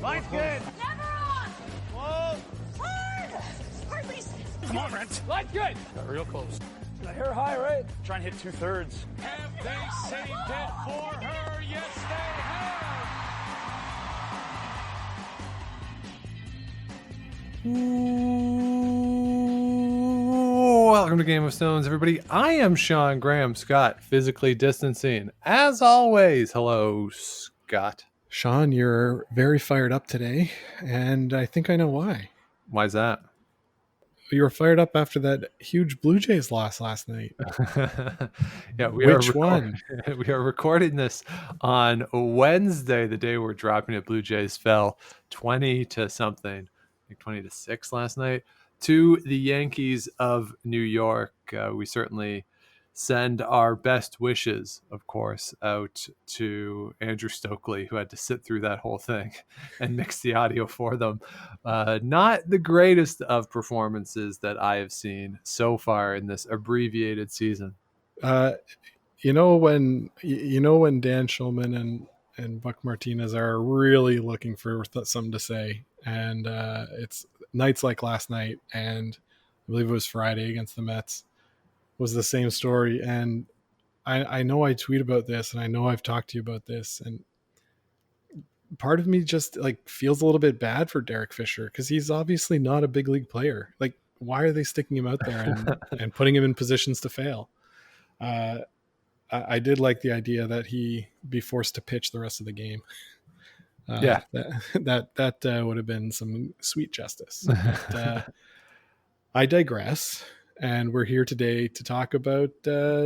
Line's good. Never on. Whoa. Hard. Hardly. Come on, Brent. Line's good. Got real close. I hear high, right? Try and hit 2/3. Have they saved it for her? Yes, they have. Welcome to Game of Stones, everybody. I am Sean Graham Scott, physically distancing. As always, hello, Scott. Sean, you're very fired up today, and I think I know why. Why is that? You were fired up after that huge Blue Jays loss last night. Yeah, Which one? We are recording this on Wednesday, the day we're dropping it. Blue Jays fell 20 to something, I think 20 to 6 last night, to the Yankees of New York. We certainly send our best wishes, of course, out to Andrew Stokely, who had to sit through that whole thing and mix the audio for them. Not the greatest of performances that I have seen so far in this abbreviated season. When Dan Schulman and Buck Martinez are really looking for something to say, and it's nights like last night, and I believe it was Friday against the Mets, was the same story. And I know I tweet about this, and I know I've talked to you about this, and part of me just like feels a little bit bad for Derek Fisher, because he's obviously not a big league player. Like, why are they sticking him out there and putting him in positions to fail? I did like the idea that he be forced to pitch the rest of the game. That would have been some sweet justice. But, I digress, and we're here today to talk about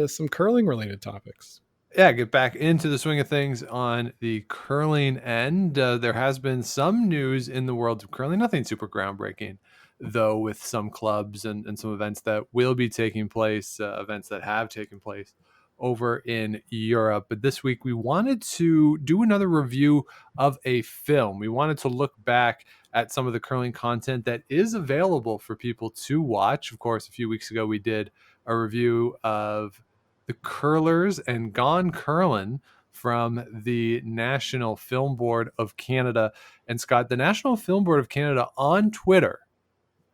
some curling related topics. Yeah, get back into the swing of things on the curling end. There has been some news in the world of curling, nothing super groundbreaking, though, with some clubs and some events that will be taking place, events that have taken place over in Europe. But this week we wanted to do another review of a film. We wanted to look back at some of the curling content that is available for people to watch. Of course, a few weeks ago we did a review of The Curlers and Gone Curlin' from the National Film Board of Canada. And Scott, the National Film Board of Canada on Twitter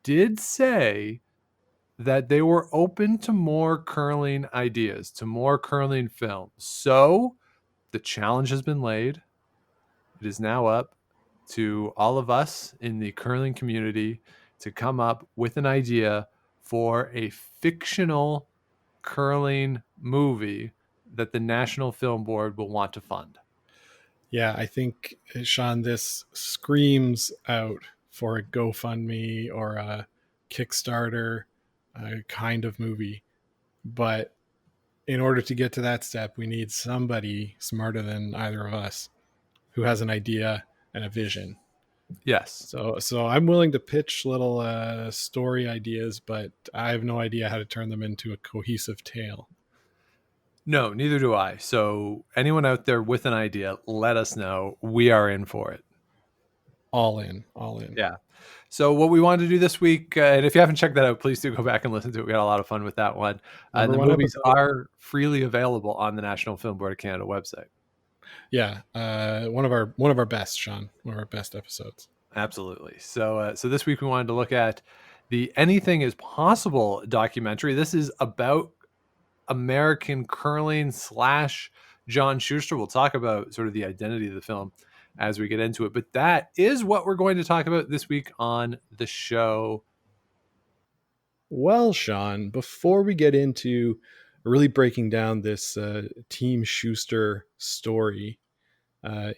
did say that they were open to more curling ideas, to more curling films. So the challenge has been laid. It is now up to all of us in the curling community to come up with an idea for a fictional curling movie that the National Film Board will want to fund. Yeah, I think, Sean, this screams out for a GoFundMe or a Kickstarter kind of movie. But in order to get to that step, we need somebody smarter than either of us who has an idea and a vision. Yes. So I'm willing to pitch little story ideas, but I have no idea how to turn them into a cohesive tale. No, neither do I. So anyone out there with an idea, let us know. We are in for it. All in. Yeah. So what we wanted to do this week, and if you haven't checked that out, please do go back and listen to it. We had a lot of fun with that one. The movies are freely available on the National Film Board of Canada website. Yeah, one of our best, Sean. One of our best episodes. Absolutely. So this week we wanted to look at the Anything is Possible documentary. This is about American curling / John Schuster. We'll talk about sort of the identity of the film as we get into it, but that is what we're going to talk about this week on the show. Well, Sean, before we get into really breaking down this Team Schuster story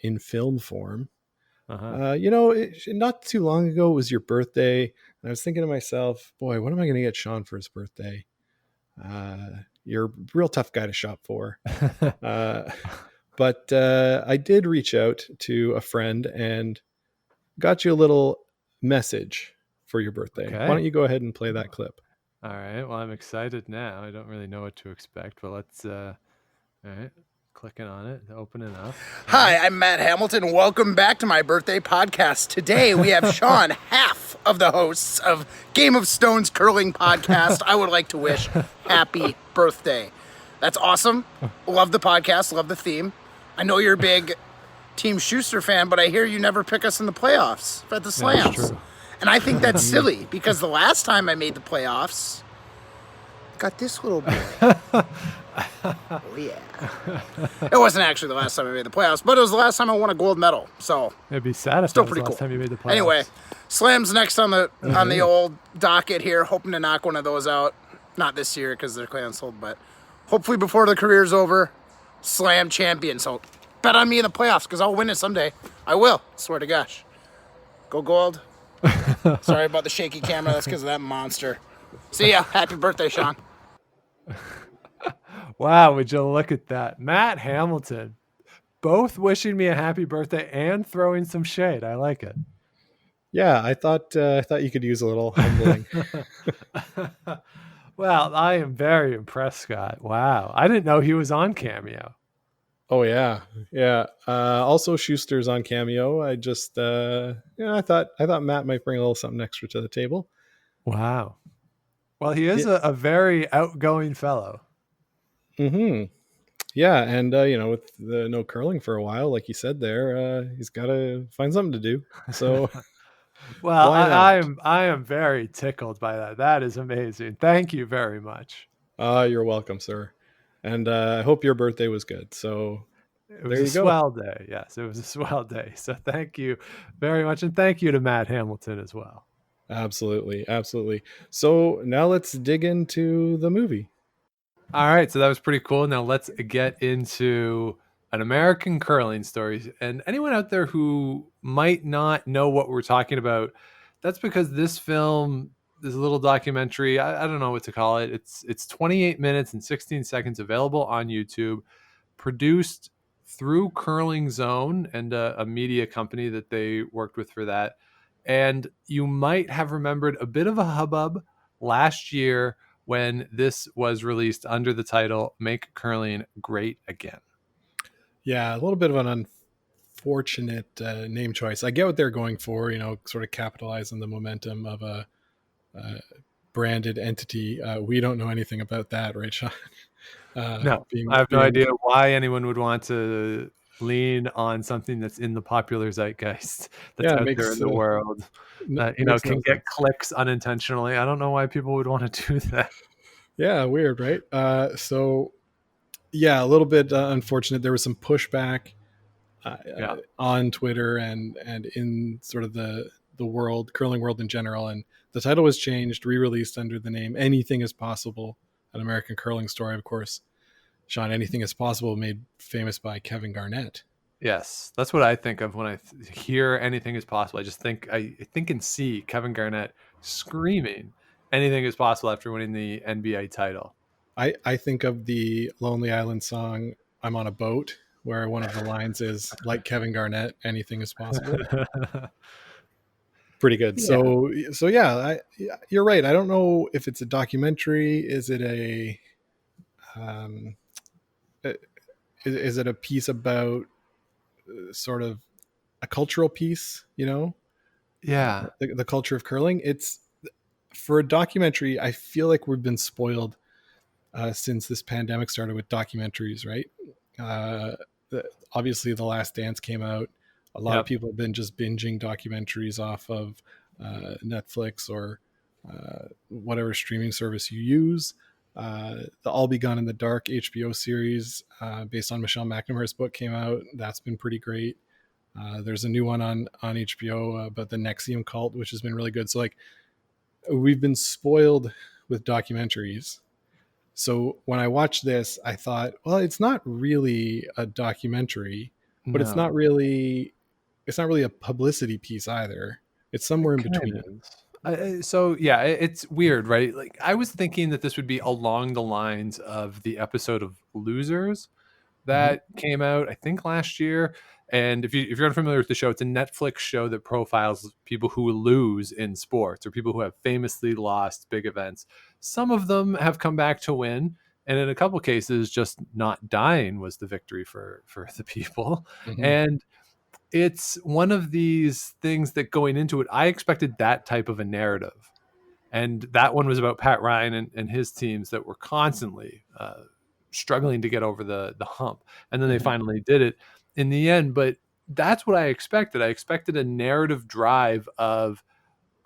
in film form, not too long ago it was your birthday, and I was thinking to myself, boy, what am I going to get Sean for his birthday? You're a real tough guy to shop for. But I did reach out to a friend and got you a little message for your birthday. Okay. Why don't you go ahead and play that clip? All right. Well, I'm excited now. I don't really know what to expect, but let's, all right, clicking on it, opening up. Hi, I'm Matt Hamilton. Welcome back to my birthday podcast. Today we have Sean, half of the hosts of Game of Stones Curling Podcast. I would like to wish happy birthday. That's awesome. Love the podcast. Love the theme. I know you're a big Team Schuster fan, but I hear you never pick us in the playoffs at the That's slams. true. And I think that's silly because the last time I made the playoffs, got this little boy. Oh, yeah. It wasn't actually the last time I made the playoffs, but it was the last time I won a gold medal. So It'd be sad if still that was pretty the cool. last time you made the playoffs. Anyway, slams next on the old docket here. Hoping to knock one of those out. Not this year because they're canceled, but hopefully before the career's over. Slam champion. So bet on me in the playoffs because I'll win it someday. I will. Swear to gosh. Go gold. Sorry about the shaky camera. That's because of that monster. See ya. Happy birthday, Sean. Wow, would you look at that? Matt Hamilton, both wishing me a happy birthday and throwing some shade. I like it. Yeah, I thought you could use a little humbling. Well, I am very impressed, Scott. Wow. I didn't know he was on Cameo. Oh yeah. Also Schuster's on Cameo. I just I thought Matt might bring a little something extra to the table. Wow. Well, he is a very outgoing fellow. Mm-hmm. Yeah, and with the no curling for a while, like you said there, he's got to find something to do. So Well, why not? I am very tickled by that. That is amazing. Thank you very much. You're welcome, sir. And I hope your birthday was good. So It was there a you go. swell day. Yes, it was a swell day. So thank you very much. And thank you to Matt Hamilton as well. Absolutely. So now let's dig into the movie. All right. So that was pretty cool. Now let's get into an American curling story. And anyone out there who might not know what we're talking about, that's because this film, this little documentary, I don't know what to call it. It's 28 minutes and 16 seconds, available on YouTube, produced through Curlingzone and a media company that they worked with for that. And you might have remembered a bit of a hubbub last year when this was released under the title Make Curling Great Again. Yeah, a little bit of an unfortunate name choice. I get what they're going for, sort of capitalize on the momentum of a branded entity. We don't know anything about that, right, Sean? No, I have no idea why anyone would want to lean on something that's in the popular zeitgeist that's out there in the world that can get clicks unintentionally. I don't know why people would want to do that. Yeah, weird, right? So yeah, a little bit unfortunate. There was some pushback on Twitter and in sort of the world, curling world in general, and the title was changed, re-released under the name Anything Is Possible, an American curling story, of course. Sean, Anything Is Possible, made famous by Kevin Garnett. Yes, that's what I think of when I hear Anything Is Possible. I think and see Kevin Garnett screaming Anything Is Possible after winning the NBA title. I think of the Lonely Island song I'm on a Boat, where one of the lines is, like Kevin Garnett, anything is possible. Pretty good. Yeah. So yeah, you're right. I don't know if it's a documentary. Is it is it a piece about sort of a cultural piece, Yeah. The culture of curling? It's, for a documentary, I feel like we've been spoiled since this pandemic started with documentaries, right? Obviously The Last Dance came out. A lot of people have been just binging documentaries off of Netflix or whatever streaming service you use. The All Be Gone in the Dark HBO series based on Michelle McNamara's book came out. That's been pretty great. There's a new one on HBO about the Nexium cult, which has been really good. So like, we've been spoiled with documentaries. So when I watched this, I thought, well, it's not really a documentary, but it's not really a publicity piece either. It's somewhere in between. So yeah, it's weird, right? Like, I was thinking that this would be along the lines of the episode of Losers that came out, I think, last year. And if you're unfamiliar with the show, it's a Netflix show that profiles people who lose in sports, or people who have famously lost big events. Some of them have come back to win, and in a couple cases, just not dying was the victory for the people. And it's one of these things that, going into it, I expected that type of a narrative. And that one was about Pat Ryan and his teams that were constantly struggling to get over the hump. And then they finally did it in the end. But that's what I expected. I expected a narrative drive of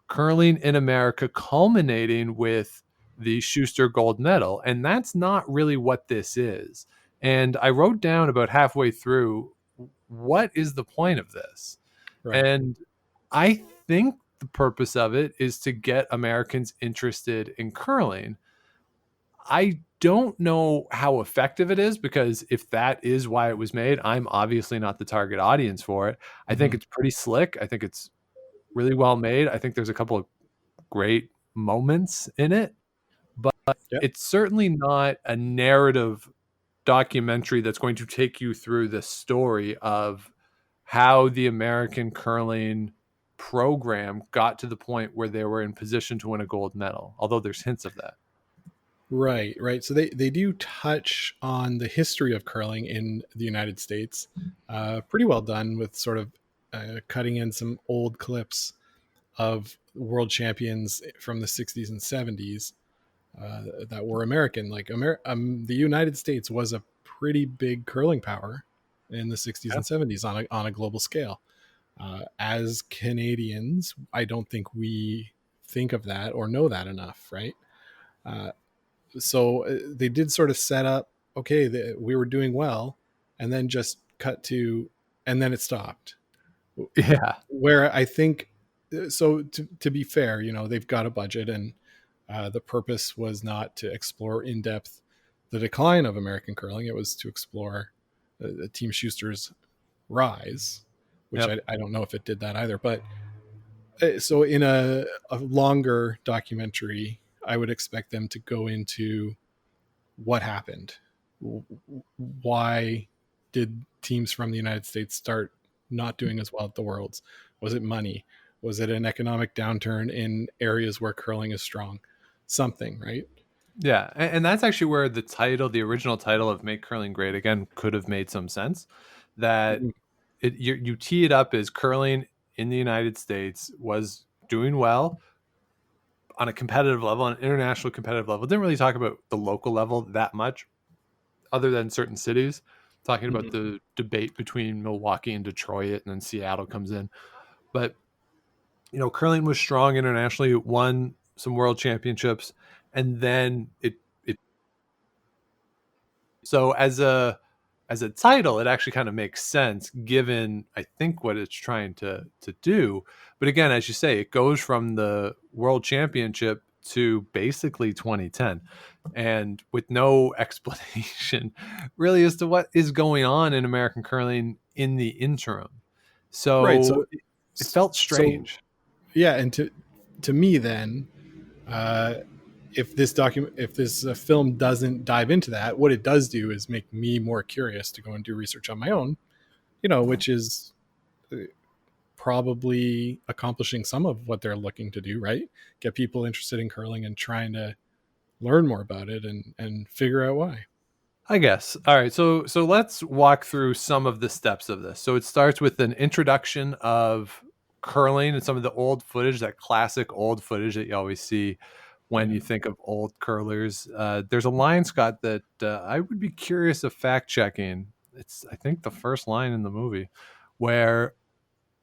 curling in America culminating with the Schuster gold medal. And that's not really what this is. And I wrote down about halfway through, what is the point of this? Right. And I think the purpose of it is to get Americans interested in curling. I don't know how effective it is, because if that is why it was made, I'm obviously not the target audience for it. I think Mhm. it's pretty slick. I think it's really well made. I think there's a couple of great moments in it, but Yep. it's certainly not a narrative documentary that's going to take you through the story of how the American curling program got to the point where they were in position to win a gold medal, although there's hints of that. Right, right. So they do touch on the history of curling in the United States. Pretty well done with sort of cutting in some old clips of world champions from the 60s and 70s that were American. Like the United States was a pretty big curling power in the 60s Yeah. and 70s on a global scale. As Canadians, I don't think we think of that or know that enough, right? Uh, so they did sort of set up, okay, we were doing well, and then just cut to, and then it stopped. Yeah. Where I think, so to be fair, they've got a budget, and the purpose was not to explore in depth the decline of American curling. It was to explore Team Schuster's rise, which Yep. I don't know if it did that either. But so in a longer documentary, I would expect them to go into what happened. Why did teams from the United States start not doing as well at the Worlds? Was it money? Was it an economic downturn in areas where curling is strong? Something, right? Yeah. And that's actually where the original title of Make Curling Great Again could have made some sense. That Mhm. you tee it up as curling in the United States was doing well on a competitive level, on an international competitive level. Didn't really talk about the local level that much, other than certain cities. Talking about Mhm. the debate between Milwaukee and Detroit, and then Seattle comes in. But curling was strong internationally. It won some world championships, and then it. So as a title, it actually kind of makes sense given, I think, what it's trying to do. But again, as you say, it goes from the world championship to basically 2010, and with no explanation really as to what is going on in American curling in the interim. Right. So it felt So strange. yeah, and to me then, uh, if this film doesn't dive into that, what it does do is make me more curious to go and do research on my own. Which is probably accomplishing some of what they're looking to do, right? Get people interested in curling and trying to learn more about it and figure out why. I guess. All right. So let's walk through some of the steps of this. So it starts with an introduction of curling and some of the old footage, that classic old footage that you always see when Yeah. you think of old curlers. There's a line, Scott, that I would be curious of fact checking. It's, I think, the first line in the movie where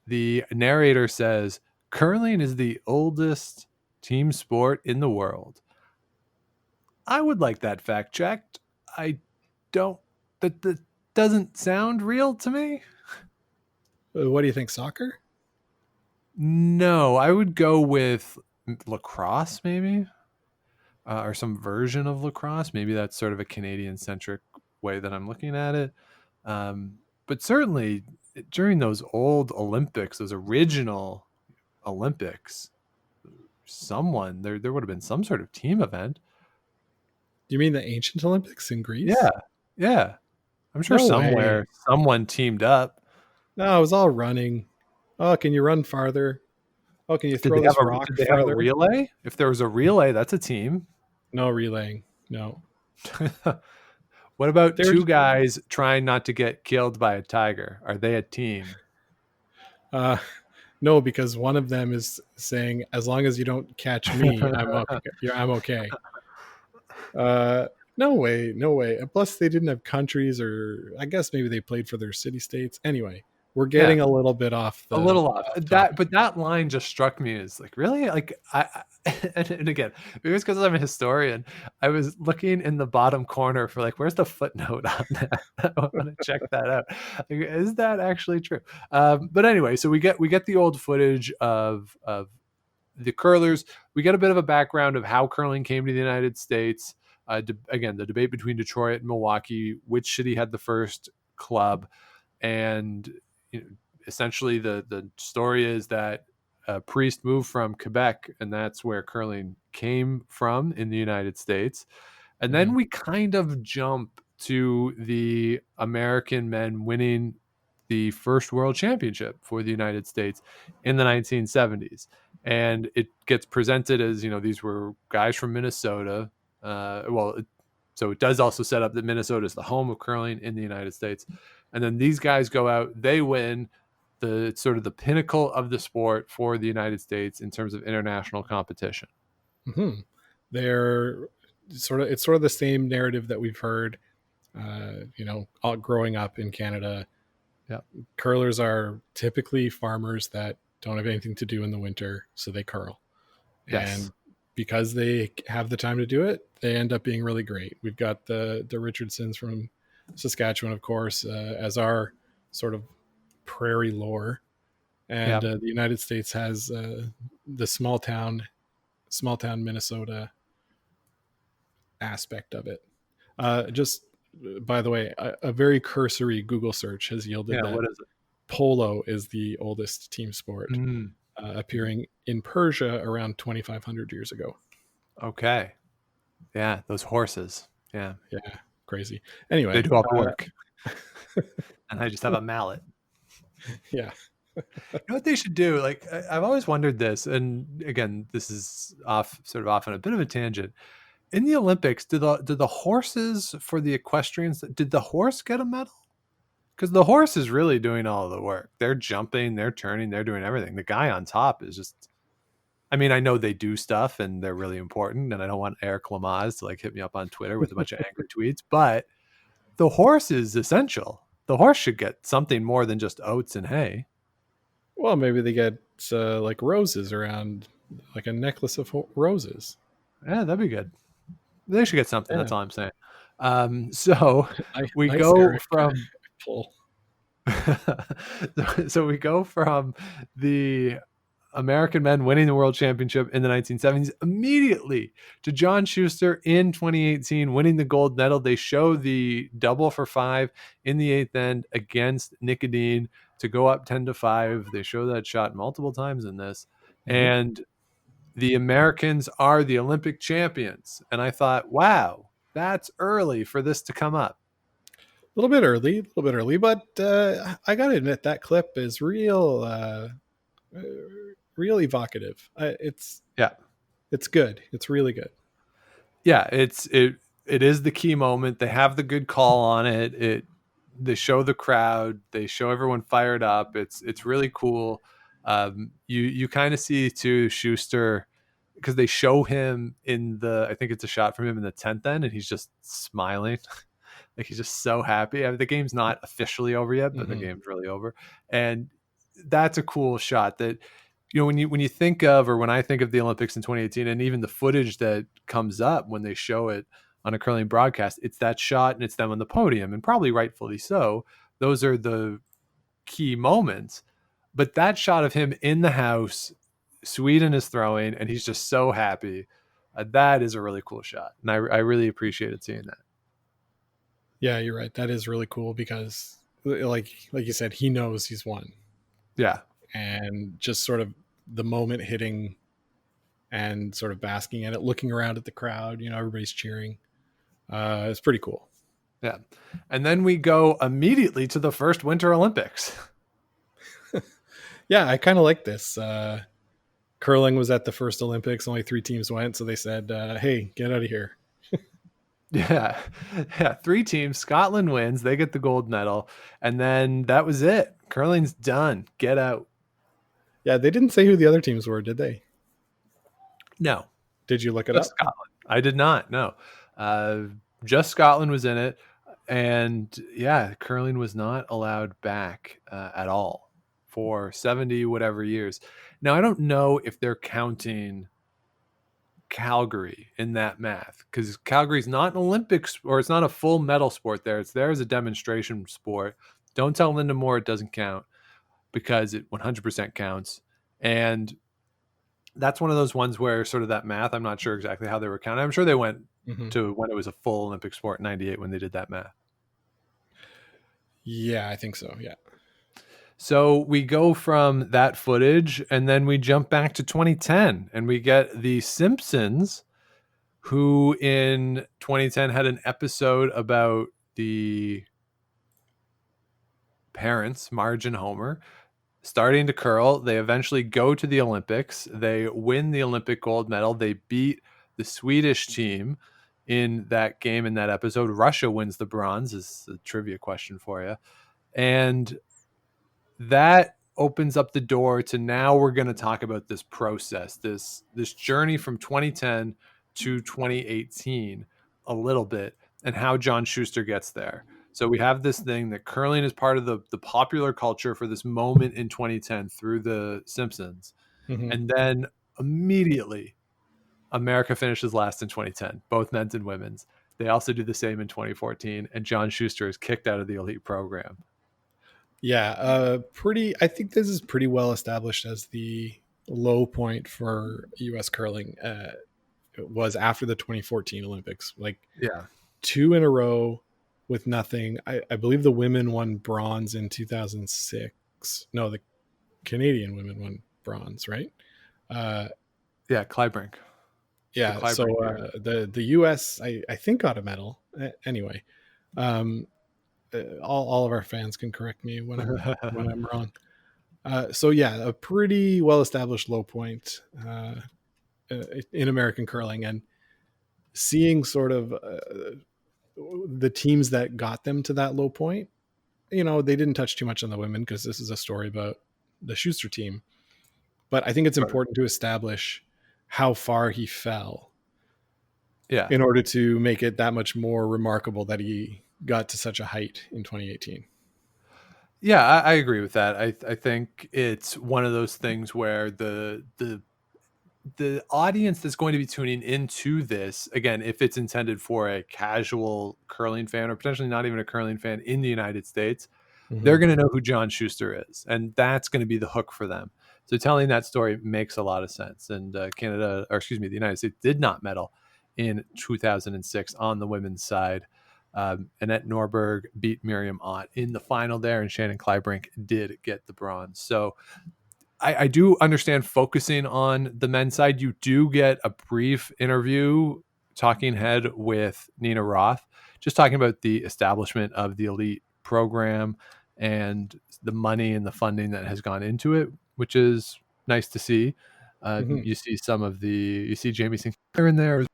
the narrator says, "Curling is the oldest team sport in the world." I would like that fact checked. I don't, that doesn't sound real to me. What do you think, soccer? No, I would go with lacrosse, maybe, or some version of lacrosse. Maybe that's sort of a Canadian centric way that I'm looking at it. But certainly during those old Olympics, those original Olympics, there would have been some sort of team event. Do you mean the ancient Olympics in Yeah, Greece? yeah. I'm sure No way. somewhere someone teamed up. No, it was all running. Oh, can you run farther? Oh, can you throw this rock Did they have a farther? relay? If there was a relay, that's a team. No relaying. No. What about They're two guys trying not to get killed by a tiger? Are they a team? uh no, because one of them is saying, as long as you don't catch me, I'm okay. Yeah, I'm okay. Uh no way, no way. And plus they didn't have countries, or I guess maybe they played for their city states. Anyway, we're getting a little bit off the a little off topic. but that line just struck me as like, really, like and again, it was because I'm a historian. I was looking in the bottom corner for like, where's the footnote on that? I want to check that out. Like, is that actually true? But anyway, so we get the old footage of the curlers. We get a bit of a background of how curling came to the United States. Again, the debate between Detroit and Milwaukee, which city had the first club, and you know, essentially the story is that Priest moved from Quebec, and that's where curling came from in the United States. And then we kind of jump to the American men winning the first world championship for the United States in the 1970s. And it gets presented as, these were guys from Minnesota. So it does also set up that Minnesota is the home of curling in the United States. And then these guys go out, they win the sort of the pinnacle of the sport for the United States in terms of international competition. Mm-hmm. It's sort of the same narrative that we've heard, all growing up in Canada. Yeah. Curlers are typically farmers that don't have anything to do in the winter, so they curl. Yes. And because they have the time to do it, they end up being really great. We've got the Richardsons from Saskatchewan, of course, as our sort of prairie lore. And the United States has the small town Minnesota aspect of it. Just by the way, a very cursory Google search has yielded that what is it? Polo is the oldest team sport, appearing in Persia around 2,500 years ago. Okay. Yeah, those horses. Yeah. Yeah, crazy. Anyway. They do all the work. And I just have a mallet. Yeah. You know what they should do? Like, I've always wondered this, and again, this is off on a bit of a tangent. In the Olympics, did the horses for the equestrians, did the horse get a medal? Because the horse is really doing all of the work. They're jumping, they're turning, they're doing everything. The guy on top is just, I mean, I know they do stuff and they're really important, and I don't want Eric Lamaze to like hit me up on Twitter with a bunch of angry tweets, but the horse is essential. The horse should get something more than just oats and hay. Well, maybe they get like roses around, like a necklace of roses. Yeah, that'd be good. They should get something. Yeah. That's all I'm saying. So we go Eric. from so we go from the American men winning the world championship in the 1970s immediately to John Schuster in 2018 winning the gold medal. They show the double for 5 in the 8th end against Nicodine to go up 10-5. They show that shot multiple times in this. And the Americans are the Olympic champions. And I thought, wow, that's early for this to come up. A little bit early, but I got to admit that clip is real evocative. It's good. It's really good. Yeah, it is the key moment. They have the good call on it. They show the crowd. They show everyone fired up. It's really cool. You kind of see too Schuster, because they show him I think it's a shot from him in the 10th end, and he's just smiling. Like he's just so happy. I mean, the game's not officially over yet, but the game's really over. And that's a cool shot that, when you think of, or when I think of the Olympics in 2018, and even the footage that comes up when they show it on a curling broadcast, it's that shot and it's them on the podium, and probably rightfully so. Those are the key moments. But that shot of him in the house, Sweden is throwing, and he's just so happy. That is a really cool shot. And I really appreciated seeing that. Yeah, you're right. That is really cool because like you said, he knows he's won. Yeah. And just sort of the moment hitting and sort of basking in it, looking around at the crowd, everybody's cheering. It's pretty cool. Yeah. And then we go immediately to the first Winter Olympics. Yeah, I kind of like this. Curling was at the first Olympics. Only 3 teams went. So they said, hey, get out of here. Yeah. 3 teams. Scotland wins. They get the gold medal. And then that was it. Curling's done. Get out. Yeah, they didn't say who the other teams were, did they? No. Did you look it up? Scotland. I did not. No. Just Scotland was in it. And yeah, curling was not allowed back at all for 70 whatever years. Now, I don't know if they're counting Calgary in that math, because Calgary's not an Olympics, or it's not a full medal sport there. It's there as a demonstration sport. Don't tell Linda Moore it doesn't count, because it 100% counts. And that's one of those ones where sort of that math, I'm not sure exactly how they were counting. I'm sure they went to when it was a full Olympic sport in 98 when they did that math. Yeah, I think so. Yeah. So we go from that footage and then we jump back to 2010 and we get The Simpsons, who in 2010 had an episode about the parents, Marge and Homer, starting to curl. They eventually go to the Olympics. They win the Olympic gold medal. They beat the Swedish team in that game in that episode. Russia wins the bronze, is a trivia question for you. And that opens up the door to, now we're going to talk about this process, this journey from 2010 to 2018 a little bit, and how John Schuster gets there. So we have this thing that curling is part of the popular culture for this moment in 2010 through The Simpsons. Mm-hmm. And then immediately America finishes last in 2010, both men's and women's. They also do the same in 2014, and John Schuster is kicked out of the elite program. Yeah, I think this is pretty well established as the low point for U.S. curling. It was after the 2014 Olympics, like Yeah. 2 in a row with nothing. I believe the women won bronze in 2006. No, the Canadian women won bronze, right? Yeah, Clybrink. Yeah, The so Clybrink the U.S. I think got a medal. Anyway, all of our fans can correct me when I'm wrong. So yeah, a pretty well established low point in American curling, and seeing sort of the teams that got them to that low point. You know, they didn't touch too much on the women because this is a story about the Schuster team. But I think it's important to establish how far he fell. Yeah. In order to make it that much more remarkable that he got to such a height in 2018. Yeah, I agree with that. I think it's one of those things where the audience that's going to be tuning into this, again, if it's intended for a casual curling fan or potentially not even a curling fan in the United States, they're going to know who John Schuster is, and that's going to be the hook for them. So telling that story makes a lot of sense. And the United States did not medal in 2006 on the women's side. Annette Norberg beat Miriam Ott in the final there, and Shannon Clybrink did get the bronze. So I do understand focusing on the men's side. You do get a brief interview, talking head with Nina Roth, just talking about the establishment of the elite program and the money and the funding that has gone into it, which is nice to see. You see you see Jamie Sinclair in there,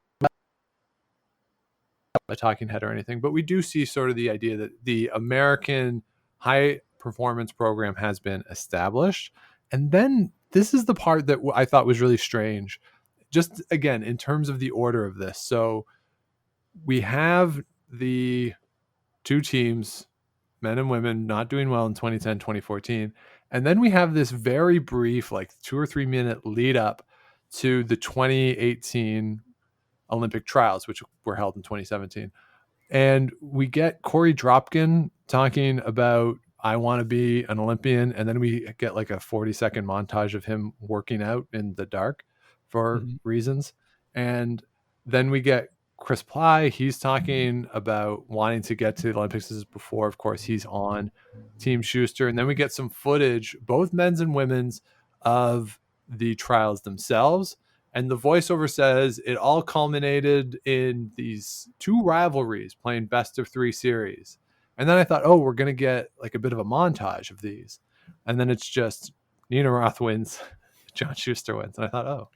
a talking head or anything, but we do see sort of the idea that the American high performance program has been established. And then this is the part that I thought was really strange, just again, in terms of the order of this. So we have the two teams, men and women, not doing well in 2010, 2014. And then we have this very brief, like 2 or 3 minute lead up to the 2018 Olympic trials, which were held in 2017. And we get Corey Dropkin talking about, I want to be an Olympian. And then we get like a 40-second montage of him working out in the dark for reasons. And then we get Chris Ply. He's talking about wanting to get to the Olympics. This is before, of course, he's on Team Schuster. And then we get some footage, both men's and women's, of the trials themselves. And the voiceover says it all culminated in these 2 rivalries playing best of 3 series. And then I thought, oh, we're going to get like a bit of a montage of these. And then it's just Nina Roth wins, John Schuster wins. And I thought, oh,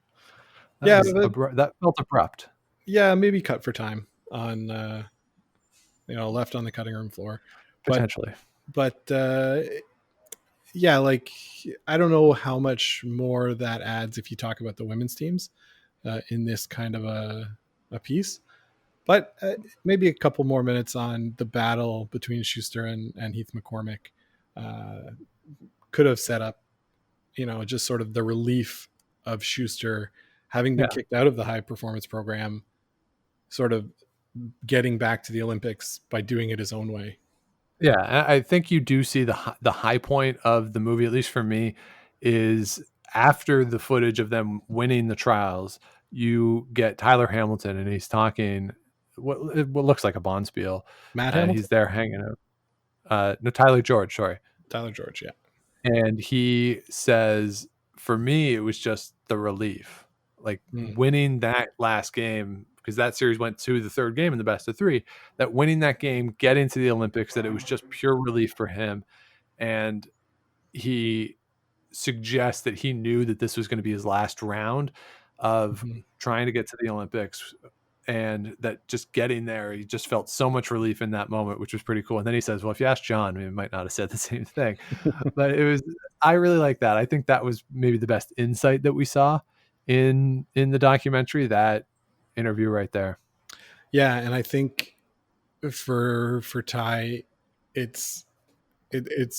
that felt abrupt. Yeah, maybe cut for time on, left on the cutting room floor. Potentially. But yeah, like, I don't know how much more that adds if you talk about the women's teams in this kind of a piece. But maybe a couple more minutes on the battle between Schuster and Heath McCormick uh, could have set up, just sort of the relief of Schuster having been Yeah. kicked out of the high performance program, sort of getting back to the Olympics by doing it his own way. Yeah, I think you do see the high point of the movie, at least for me, is after the footage of them winning the trials. You get Tyler Hamilton, and he's talking what looks like a Bonspiel. Matt Hamilton? He's there hanging out. No, Tyler George, sorry. Tyler George, yeah. And he says, for me, it was just the relief, like winning that last game, because that series went to the third game in the best of three, that winning that game, getting to the Olympics, that it was just pure relief for him. And he suggests that he knew that this was going to be his last round of trying to get to the Olympics, and that just getting there, he just felt so much relief in that moment, which was pretty cool. And then he says, well, if you ask John, he might not have said the same thing. But I really like that. I think that was maybe the best insight that we saw in the documentary, that interview right there. Yeah, and I think for Ty, it's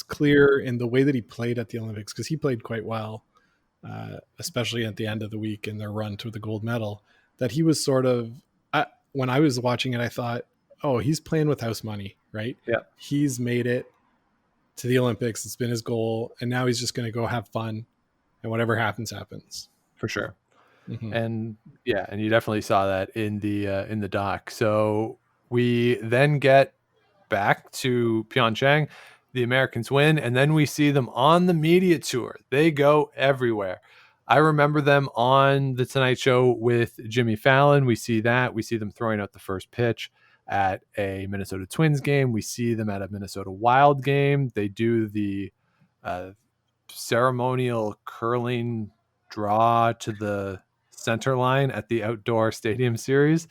clear in the way that he played at the Olympics, because he played quite well, especially at the end of the week in their run to the gold medal, that he was sort of, when I was watching it, I thought, oh, he's playing with house money, right? Yeah. He's made it to the Olympics. It's been his goal. And now he's just going to go have fun, and whatever happens, happens. For sure. And yeah, and you definitely saw that in the doc. So we then get back to Pyeongchang. The Americans win, and then we see them on the media tour. They go everywhere. I remember them on the Tonight Show with Jimmy Fallon. We see that. We see them throwing out the first pitch at a Minnesota Twins game. We see them at a Minnesota Wild game. They do the ceremonial curling draw to the center line at the outdoor stadium series.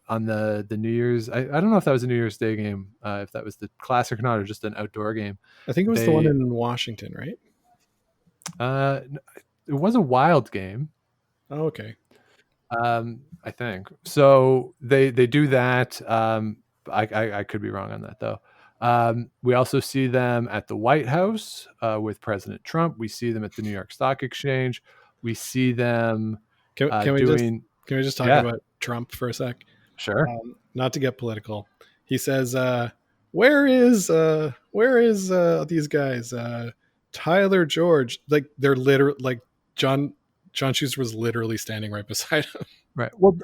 On the New Year's, I don't know if that was a New Year's Day game, if that was the Classic or not, or just an outdoor game. I think it was the one in Washington, right? It was a Wild game. Oh, okay. I think so. They do that. I could be wrong on that though. We also see them at the White House with President Trump. We see them at the New York Stock Exchange. We see them. Can we just talk about Trump for a sec? Sure. Not to get political. He says, where is these guys? Tyler George, like they're literally like John Schuster was literally standing right beside him. Right. Well,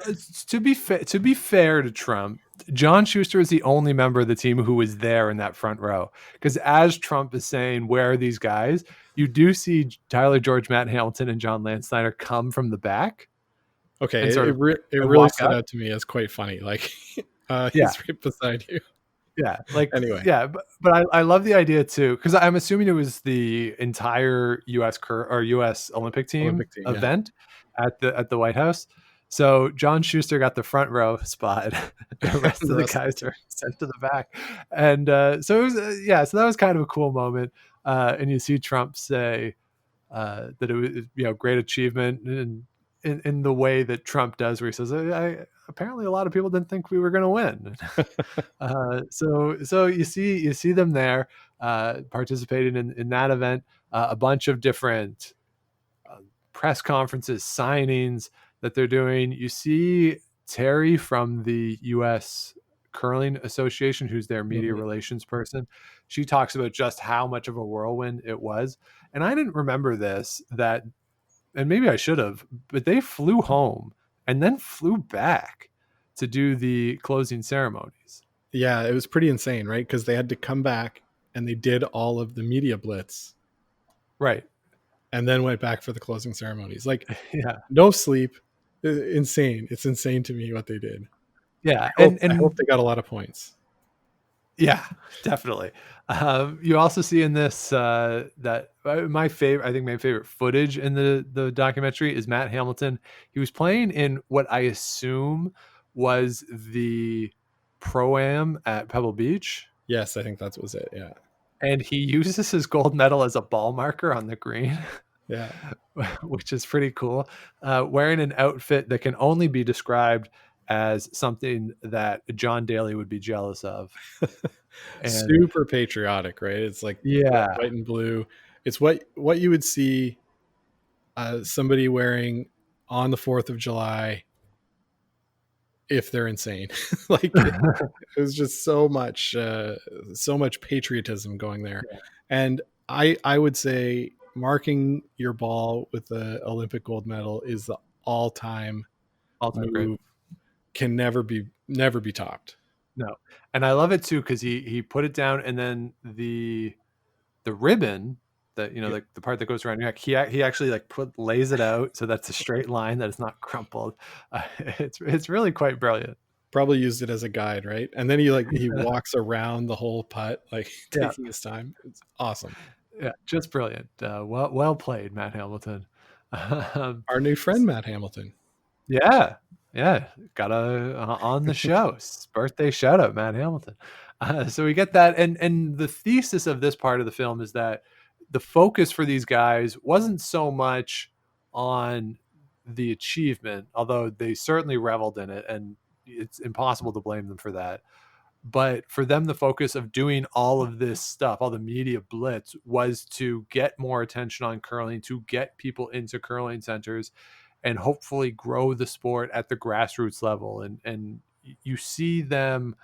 to be fair to Trump, John Schuster is the only member of the team who was there in that front row. Because as Trump is saying, where are these guys? You do see Tyler George, Matt Hamilton, and John Lansnyder come from the back. Okay, it really stood out to me as quite funny. Like, he's right beside you. Yeah, like anyway. Yeah, but I love the idea too, because I'm assuming it was the entire U.S. Olympic team event at the White House. So John Schuster got the front row spot. The rest of the guys are sent to the back, and so it was so that was kind of a cool moment. And you see Trump say that it was great achievement, and in the way that Trump does, where he says, apparently a lot of people didn't think we were going to win. So you see them there participating in that event, a bunch of different press conferences, signings that they're doing. You see Terry from the U.S. Curling Association, who's their media relations person. She talks about just how much of a whirlwind it was. And I didn't remember this, and maybe I should have, but they flew home and then flew back to do the closing ceremonies. Yeah, it was pretty insane, right? Because they had to come back and they did all of the media blitz. Right. And then went back for the closing ceremonies. Like, yeah, no sleep. Insane. It's insane to me what they did. Yeah. I hope they got a lot of points. Yeah, definitely. You also see in this that my favorite footage in the documentary is Matt Hamilton. He was playing in what I assume was the Pro-Am at Pebble Beach. Yes, I think that was it. Yeah. And he uses his gold medal as a ball marker on the green. Yeah. Which is pretty cool. Wearing an outfit that can only be described as something that John Daly would be jealous of. And Super patriotic, right? It's like red, yeah, white, and blue. It's what you would see somebody wearing on the 4th of July if they're insane. Like it was just so much patriotism going there. And I would say marking your ball with the Olympic gold medal is the all-time all time great. move. Can never be topped. No, and I love it too because he put it down, and then the ribbon that Yeah. like the part that goes around your neck, he actually like lays it out so that's a straight line, that it's not crumpled. It's really quite brilliant. Probably used it as a guide, right? And then he walks around the whole putt, like Yeah. taking his time. It's awesome. Yeah, just brilliant. Well played, Matt Hamilton. Our new friend Matt Hamilton. Yeah, got on the show. Birthday shout out, Matt Hamilton. So we get that, and the thesis of this part of the film is that the focus for these guys wasn't so much on the achievement, although they certainly reveled in it, and it's impossible to blame them for that. But for them, the focus of doing all of this stuff, all the media blitz, was to get more attention on curling, to get people into curling centers, and hopefully grow the sport at the grassroots level. And you see them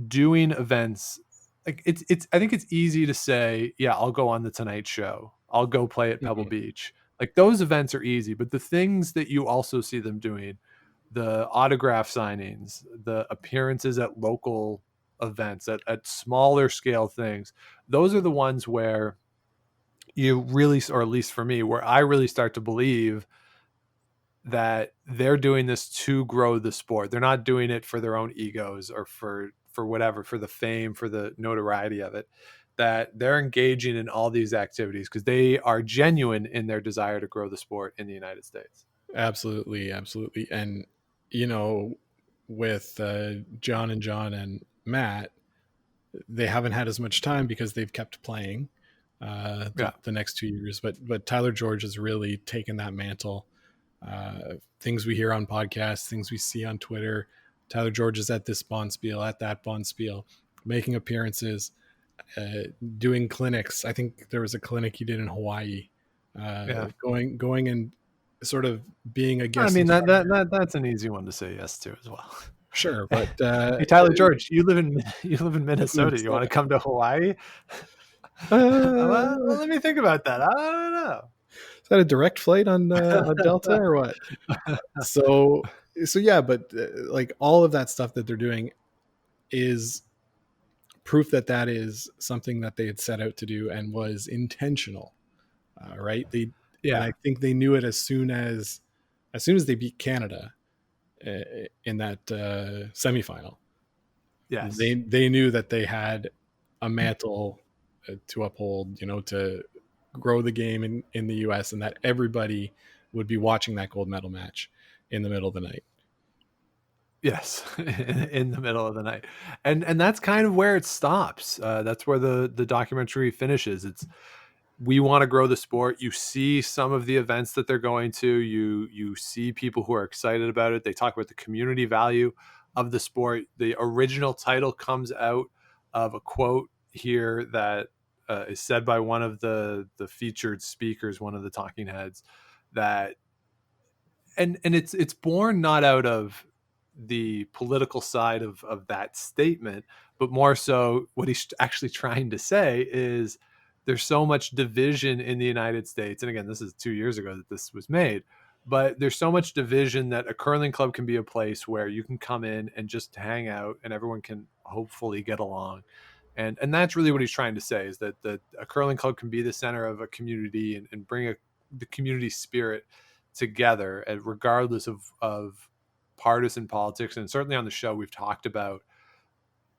doing events like it's I think it's easy to say, yeah, I'll go on the Tonight Show, I'll go play at Pebble Beach. Like those events are easy, but the things that you also see them doing, the autograph signings, the appearances at local events, at smaller scale things, those are the ones where you really, or at least for me, where I really start to believe that they're doing this to grow the sport. They're not doing it for their own egos or for whatever, for the fame, for the notoriety of it. That they're engaging in all these activities because they are genuine in their desire to grow the sport in the United States. Absolutely. And with John and Matt, they haven't had as much time because they've kept playing the next 2 years. But Tyler George has really taken that mantle. Things we hear on podcasts, things we see on Twitter. Tyler George is at this Bonspiel, at that Bonspiel, making appearances, doing clinics. I think there was a clinic he did in Hawaii, going and sort of being a guest. I mean that's an easy one to say yes to as well. Sure, but hey, Tyler George, you live in Minnesota. You want to come to Hawaii? Well, let me think about that. I don't know. Is that a direct flight on Delta or what? So yeah, but like all of that stuff that they're doing is proof that is something that they had set out to do and was intentional, right? And I think they knew it as soon as they beat Canada in that semifinal. Yes, they knew that they had a mantle to uphold, to grow the game in the US, and that everybody would be watching that gold medal match in the middle of the night. Yes, in the middle of the night, and that's kind of where it stops. That's where the documentary finishes. It's, we want to grow the sport. You see some of the events that they're going to. You see people who are excited about it. They talk about the community value of the sport. The original title comes out of a quote here that is said by one of the featured speakers, one of the talking heads, that and it's born not out of the political side of that statement, but more so what he's actually trying to say is there's so much division in the United States. And again, this is 2 years ago that this was made, but there's so much division that a curling club can be a place where you can come in and just hang out and everyone can hopefully get along. And that's really what he's trying to say, is that a curling club can be the center of a community and bring the community spirit together, and regardless of partisan politics. And certainly on the show, we've talked about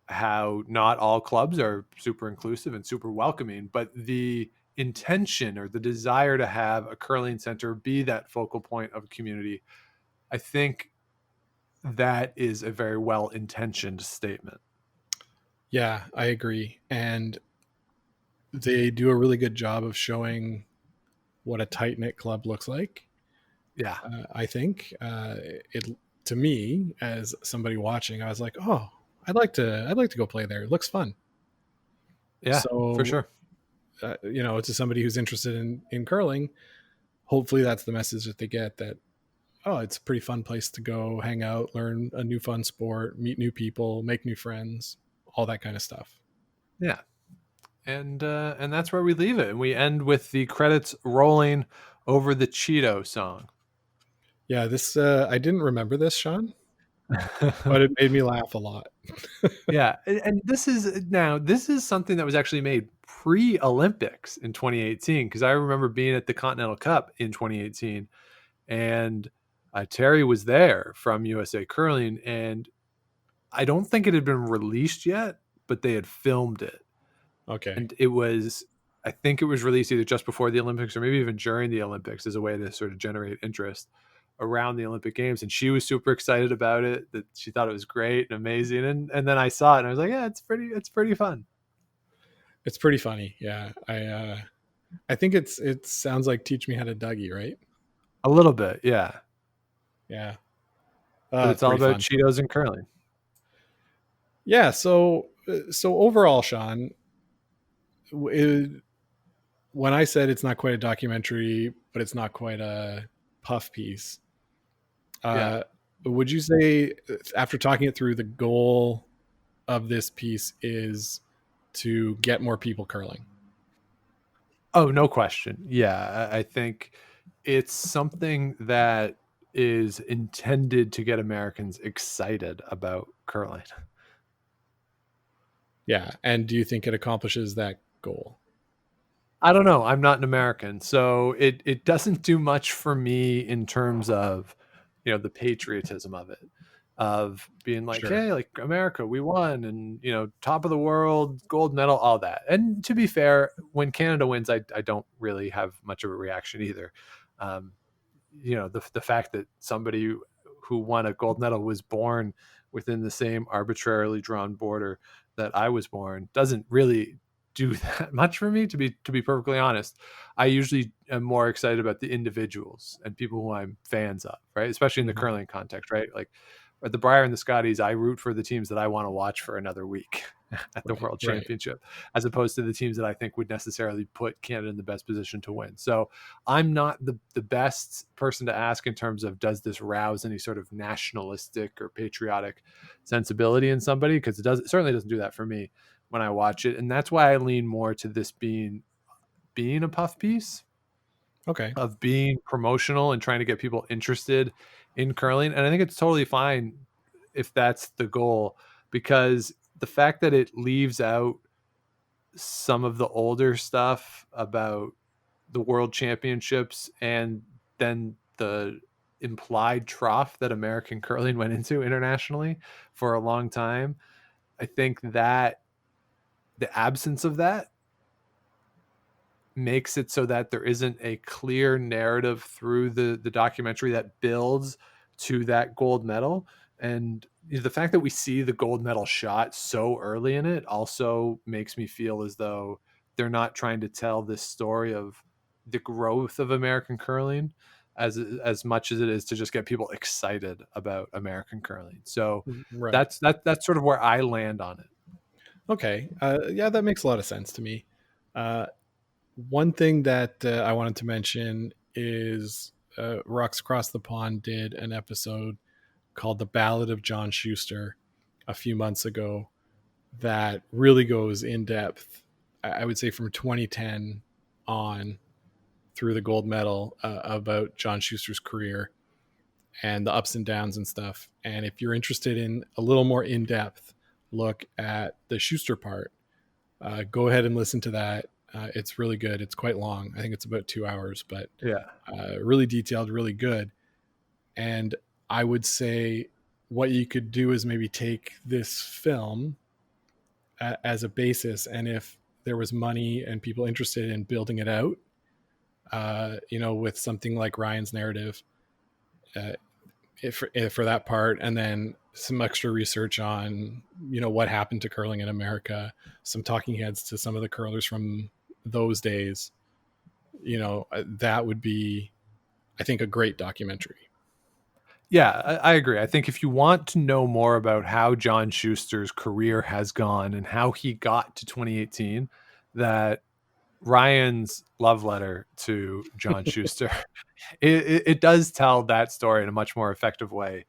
how not all clubs are super inclusive and super welcoming, but the intention or the desire to have a curling center be that focal point of a community, I think that is a very well-intentioned statement. Yeah, I agree. And they do a really good job of showing what a tight-knit club looks like. Yeah. I think it to me as somebody watching, I was like, oh, I'd like to go play there. It looks fun. Yeah, for So, sure. to somebody who's interested in curling, hopefully that's the message that they get, that, oh, it's a pretty fun place to go hang out, learn a new fun sport, meet new people, make new friends, all that kind of stuff. Yeah. And that's where we leave it. And we end with the credits rolling over the Cheeto song. Yeah, this I didn't remember this, Sean, but it made me laugh a lot. Yeah, and this is something that was actually made pre-Olympics in 2018, because I remember being at the Continental Cup in 2018, and Terry was there from USA Curling, and I don't think it had been released yet, but they had filmed it, Okay. and I think it was released either just before the Olympics or maybe even during the Olympics as a way to sort of generate interest around the Olympic Games. And she was super excited about it, that she thought it was great and amazing. And then I saw it and I was like, yeah, it's pretty fun. It's pretty funny. Yeah. I think it sounds like Teach Me How to Dougie, right? A little bit, yeah. Yeah. But It's it's all pretty about fun. Cheetos and curling. Yeah, so overall, Sean, it, when I said it's not quite a documentary, but it's not quite a puff piece, Yeah. would you say, after talking it through, the goal of this piece is to get more people curling? Oh, no question. Yeah, I think it's something that is intended to get Americans excited about curling. Yeah, and do you think it accomplishes that goal? I don't know. I'm not an American, so it doesn't do much for me in terms of, the patriotism of it, of being like, Sure. hey, like America, we won, and top of the world, gold medal, all that. And to be fair, when Canada wins, I don't really have much of a reaction either. Um, the fact that somebody who won a gold medal was born within the same arbitrarily drawn border that I was born doesn't really do that much for me, to be perfectly honest. I usually am more excited about the individuals and people who I'm fans of, right? Especially in the Mhm. curling context, right? Like at the Brier and the Scotties, I root for the teams that I want to watch for another week at the Right, World right. Championship, as opposed to the teams that I think would necessarily put Canada in the best position to win. So I'm not the best person to ask in terms of, does this rouse any sort of nationalistic or patriotic sensibility in somebody, because it certainly doesn't do that for me when I watch it. And that's why I lean more to this being a puff piece, Okay. of being promotional and trying to get people interested in curling. And I think it's totally fine if that's the goal, because the fact that it leaves out some of the older stuff about the world championships and then the implied trough that American curling went into internationally for a long time, I think that the absence of that makes it so that there isn't a clear narrative through the documentary that builds to that gold medal. And the fact that we see the gold medal shot so early in it also makes me feel as though they're not trying to tell this story of the growth of American curling as much as it is to just get people excited about American curling. So Right. that's sort of where I land on it. Okay. Yeah, that makes a lot of sense to me. Uh, One thing that I wanted to mention is Rocks Across the Pond did an episode called The Ballad of John Schuster a few months ago that really goes in depth, I would say from 2010 on through the gold medal, about John Schuster's career and the ups and downs and stuff. And if you're interested in a little more in depth look at the Schuster part, go ahead and listen to that. It's really good. It's quite long. I think it's about 2 hours, but Yeah. really detailed, really good. And I would say what you could do is maybe take this film as a basis, and if there was money and people interested in building it out, with something like Ryan's narrative, uh, if for that part, and then some extra research on what happened to curling in America, some talking heads to some of the curlers from those days, that would be, I think, a great documentary. Yeah, I agree. I think if you want to know more about how John Schuster's career has gone and how he got to 2018, that Ryan's love letter to John Schuster, it does tell that story in a much more effective way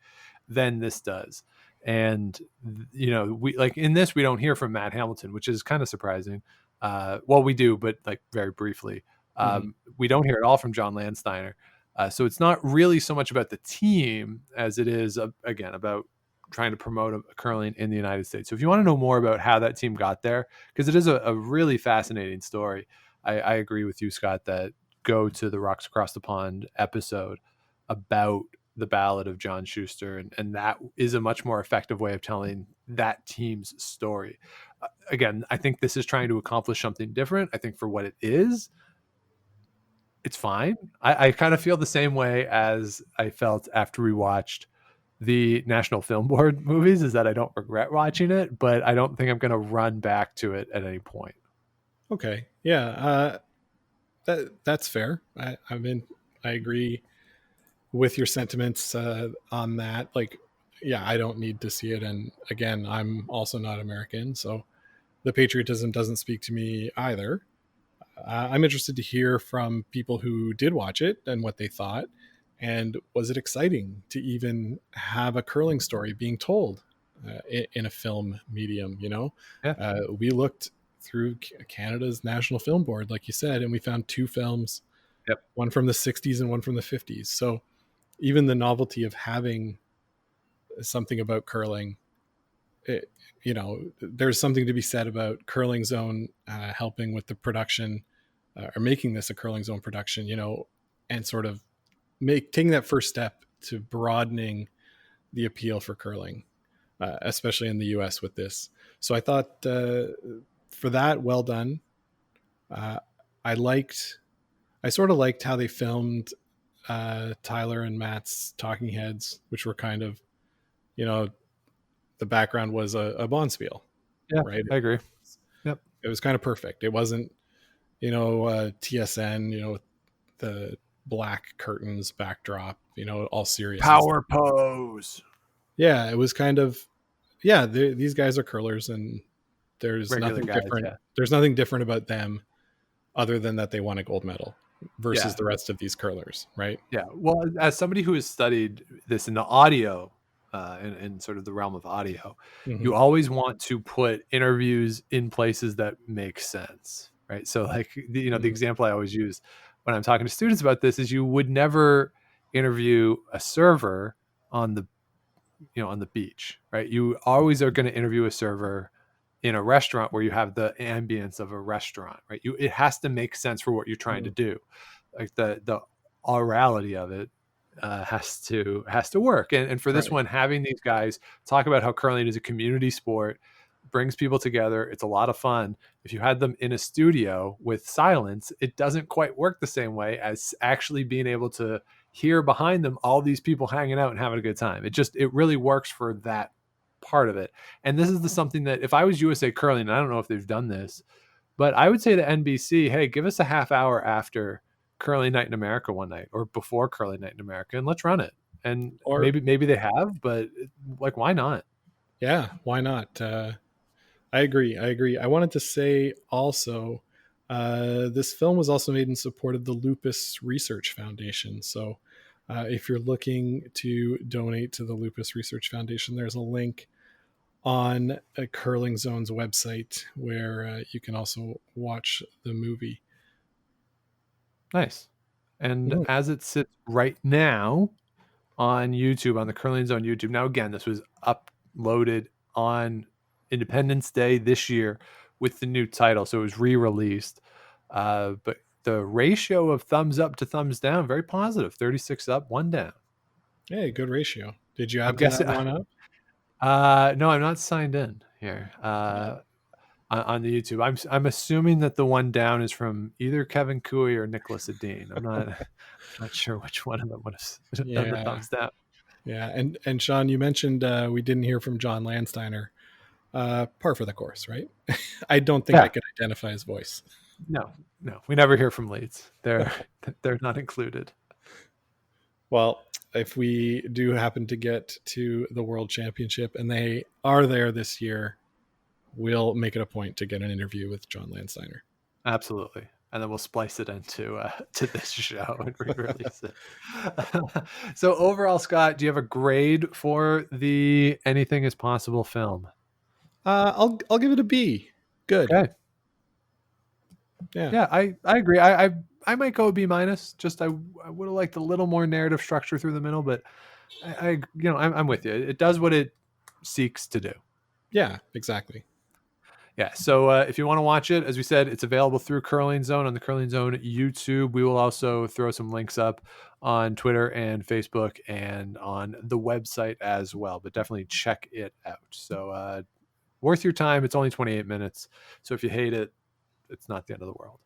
than this does. And we like in this we don't hear from Matt Hamilton, which is kind of surprising. Well, we do, but like very briefly. Mhm. We don't hear at all from John Landsteiner. So it's not really so much about the team as it is again about trying to promote curling in the United States. So if you want to know more about how that team got there, because it is a really fascinating story, I agree with you, Scott, that go to the Rocks Across the Pond episode about the Ballad of John Schuster, and that is a much more effective way of telling that team's story. Again, I think this is trying to accomplish something different. I think for what it is, it's fine. I kind of feel the same way as I felt after we watched the National Film Board movies, is that I don't regret watching it, but I don't think I'm going to run back to it at any point. Okay. Yeah. That's fair. I mean, I agree with your sentiments on that. Like, yeah, I don't need to see it. And again, I'm also not American, so the patriotism doesn't speak to me either. I'm interested to hear from people who did watch it and what they thought. And was it exciting to even have a curling story being told in a film medium? Yeah. We looked through Canada's National Film Board, like you said, and we found two films, Yep. one from the 60s and one from the 50s. So even the novelty of having something about curling, there's something to be said about Curlingzone helping with the production or making this a Curlingzone production, and sort of taking that first step to broadening the appeal for curling, especially in the US with this. So I thought for that, well done. Uh, I sort of liked how they filmed Tyler and Matt's talking heads, which were kind of, the background was a bonspiel, Yeah, right? I agree. Yep. It was kind of perfect. It wasn't, TSN, the black curtains backdrop, all serious. Power pose. Yeah, it was kind of, yeah, these guys are curlers and there's Regular nothing guys, different. yeah. There's nothing different about them other than that they won a gold medal versus the rest of these curlers, right? Yeah. Well, as somebody who has studied this in the audio, in sort of the realm of audio, you always want to put interviews in places that make sense, right? So, like the example I always use when I'm talking to students about this is you would never interview a server on the on the beach, right? You always are going to interview a server in a restaurant where you have the ambience of a restaurant, right? It has to make sense for what you're trying to do. Like the orality of it has to work. And for this one, having these guys talk about how curling is a community sport, brings people together. It's a lot of fun. If you had them in a studio with silence, it doesn't quite work the same way as actually being able to hear behind them all these people hanging out and having a good time. It really works for that part of it. And this is something that if I was USA Curling, and I don't know if they've done this, but I would say to NBC, hey, give us a half hour after Curling Night in America one night or before Curling Night in America and let's run it. And Or maybe they have, but like, why not? yeah, why not? I agree. I wanted to say also, this film was also made in support of the Lupus Research Foundation. So if you're looking to donate to the Lupus Research Foundation, there's a link on Curlingzone's website where you can also watch the movie. Nice. And as it sits right now on YouTube, on the Curlingzone YouTube, now again, this was uploaded on Independence Day this year with the new title, so it was re-released. But the ratio of thumbs up to thumbs down, very positive. 36 up, 1 down. Hey, good ratio. Did you add I'm guessing. that one up? No, I'm not signed in here on the YouTube. I'm assuming that the 1 down is from either Kevin Cooey or Nicholas Adine. I'm not sure which one of them would have done the thumbs down. Yeah, and Sean, you mentioned we didn't hear from John Landsteiner. Par for the course, right? I don't think I could identify his voice. No, we never hear from leads. They're not included. Well, if we do happen to get to the World Championship and they are there this year, we'll make it a point to get an interview with John Landsteiner. Absolutely. And then we'll splice it into to this show and re-release it. So overall, Scott, do you have a grade for the Anything is Possible film? I'll give it a B. Good. Okay. Yeah. Yeah, I agree. I might go B minus. Just I would have liked a little more narrative structure through the middle, but I'm with you. It does what it seeks to do. Yeah, exactly. Yeah, so if you want to watch it, as we said, it's available through Curlingzone on the Curlingzone YouTube. We will also throw some links up on Twitter and Facebook and on the website as well, but definitely check it out. So worth your time. It's only 28 minutes. So if you hate it, it's not the end of the world.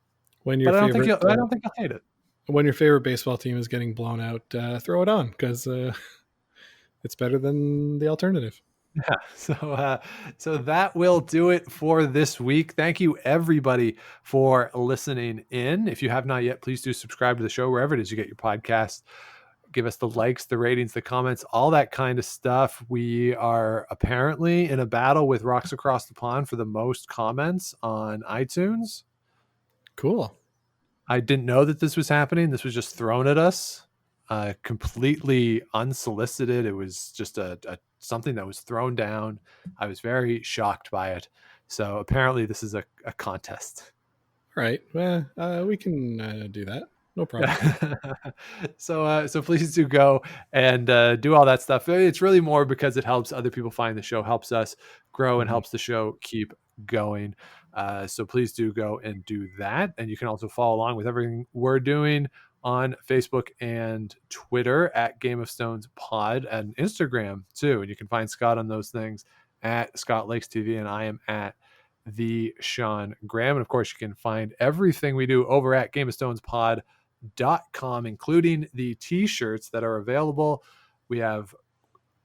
When your But I favorite, don't think you'll hate it. When your favorite baseball team is getting blown out, throw it on because it's better than the alternative. Yeah, so that will do it for this week. Thank you everybody for listening in. If you have not yet, please do subscribe to the show wherever it is you get your podcast. Give us the likes, the ratings, the comments, all that kind of stuff. We are apparently in a battle with Rocks Across the Pond for the most comments on iTunes. Cool. I didn't know that this was happening. This was just thrown at us, completely unsolicited. It was just a something that was thrown down. I was very shocked by it. So apparently this is a contest. All right. Well, we can do that. No problem. So please do go and do all that stuff. It's really more because it helps other people find the show, helps us grow, and helps the show keep going. So please do go and do that. And you can also follow along with everything we're doing on Facebook and Twitter at Game of Stones Pod, and Instagram too. And you can find Scott on those things at Scott Lakes TV, and I am at the Sean Graham. And of course, you can find everything we do over at GameOfStonesPod.com, including the t-shirts that are available. We have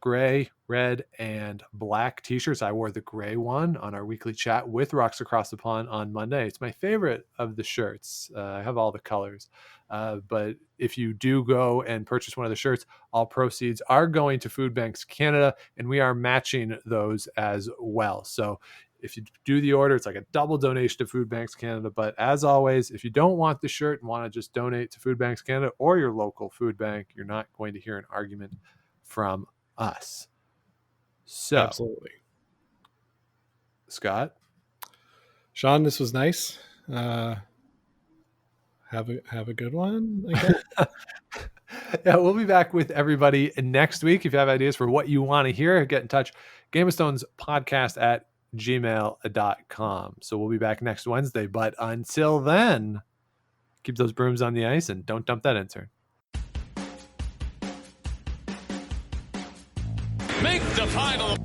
gray, red, and black t-shirts. I wore the gray one on our weekly chat with Rocks Across the Pond on Monday. It's my favorite of the shirts. I have all the colors. But if you do go and purchase one of the shirts, all proceeds are going to Food Banks Canada, and we are matching those as well. So if you do the order, it's like a double donation to Food Banks Canada. But as always, if you don't want the shirt and want to just donate to Food Banks Canada or your local food bank, you're not going to hear an argument from us. So Absolutely. Scott, Sean, this was nice. Have a good one, I guess. Yeah, we'll be back with everybody next week. If you have ideas for what you want to hear, get in touch. Game of Stones podcast at gmail.com. So we'll be back next Wednesday. But until then, keep those brooms on the ice and don't dump that intern. Make the final.